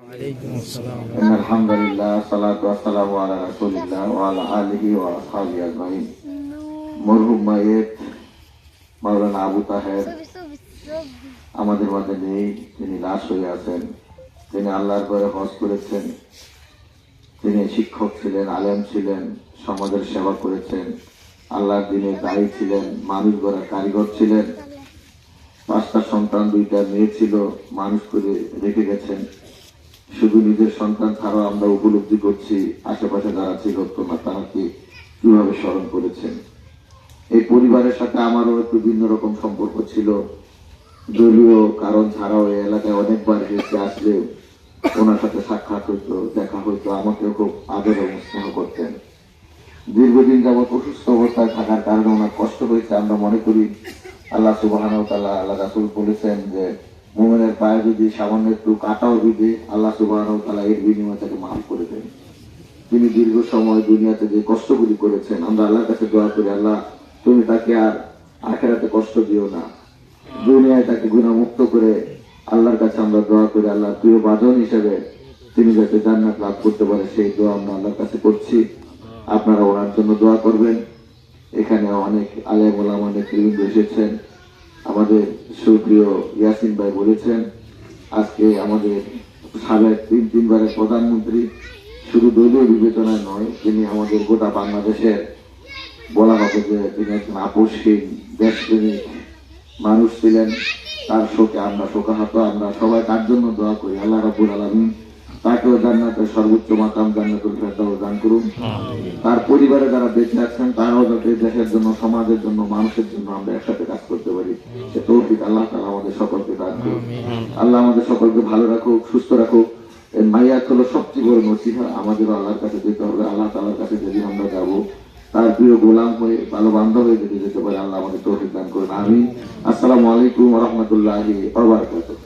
আলহামদুলিল্লাহ সালাতু ওয়াসসালামু আলা রাসূলিল্লাহ ওয়া আলা আলিহি ওয়া আসহাবিহি আজমাইন। মরহুম মাইয়েত মাওলানা আবু তাহের আমাদের মাঝে নেই, তিনি লাশ হয়ে আছেন। তিনি আল্লাহর ঘরে হজ করেছেন, তিনি শিক্ষক ছিলেন, আলেম ছিলেন, সমাজের সেবা করেছেন, আল্লাহর দিনে দায়ী ছিলেন, মানুষ গড়ার কারিগর ছিলেন। 5টা সন্তান, 2টা মেয়ে ছিল, মানুষ করে রেখে গেছেন। শুধু নিজের সন্তান ছাড়াও আমরা উপলব্ধি করছি আশেপাশে যারা ছিল তাকে কিভাবে স্মরণ করেছেন। এই পরিবারের সাথে আমারও একটু ভিন্ন রকম সম্পর্ক ছিল, দলীয় কারণ ছাড়াও এই এলাকায় অনেকবার গেছে, আসলে ওনার সাথে সাক্ষাৎ হইতো, দেখা হইতো, আমাকেও খুব আদর এবং স্নেহ করতেন। দীর্ঘদিন যাবৎ অসুস্থ অবস্থায় থাকার কারণে ওনার কষ্ট হয়েছে। আমরা মনে করি আল্লাহ সুবহানাহু ওয়া তাআলা, আল্লাহ রাসূল বলেছেন যে মুমিনের পায়ে যদি সামান্য একটু কাঁটাও বিঁধে আল্লাহ সুবহানাহু ওয়া তাআলা এর বিনিময়ে তাকে মাফ করে দেন। তিনি দীর্ঘ সময় দুনিয়াতে যে কষ্টগুলি করেছেন, আমরা আল্লাহর কাছে দোয়া করি, আল্লাহ তুমি তাকে আর আখিরাতে কষ্ট দিও না, দুনিয়ায় তাকে গুনাহমুক্ত করে আল্লাহর কাছে আমরা দোয়া করি, আল্লাহ প্রিয় বাজন হিসেবে তিনি যাতে জান্নাত লাভ করতে পারে সেই দোয়া আমরা আল্লাহর কাছে করছি। আপনারা ওনার জন্য দোয়া করবেন। এখানে অনেক আলেম ওলামা নেতৃবৃন্দ এসেছেন। আমাদের সুপ্রিয় ইয়াসিন ভাই বলেছেন আজকে আমাদের সাবেক 3বারের প্রধানমন্ত্রী শুধু দলীয় বিবেচনায় নয়, তিনি আমাদের গোটা বাংলাদেশের বলা হবে যে তিনি একজন আপসহীন দেশপ্রেমিক মানুষ ছিলেন। তার শোকে আমরা শোকাহত। আমরা সবাই তার জন্য দোয়া করি, আল্লাহ রাব্বুল আলামিন তাকেও জান্নাতের সর্বোচ্চ মাকাম জান্নাতুল ফেরদাউস দান করুন। তার পরিবারে যারা বেঁচে আছেন তারাও যাতে দেশের জন্য, সমাজের জন্য, মানুষের জন্য আমরা একসাথে কাজ করতে পারি, সে তৌফিক আল্লাহ তাআলা আমাদের সকলকে দান করুন। আল্লাহ আমাদের সকলকে ভালো রাখুক, সুস্থ রাখুক। এই মাইয়াত হলো সবচেয়ে বড় নসিহা। আমাদেরও আল্লাহর কাছে যেতে হবে। আল্লাহ তাআলার কাছে যেদিন আমরা যাবো, তার প্রিয় গোলাম হয়ে, ভালো বান্ধব হয়ে যদি যেতে পারে, আল্লাহ আমাদের তৌফিক দান করুন। আমিন। আসসালামু আলাইকুম ওয়া রাহমাতুল্লাহি ওয়া বারাকাতুহু।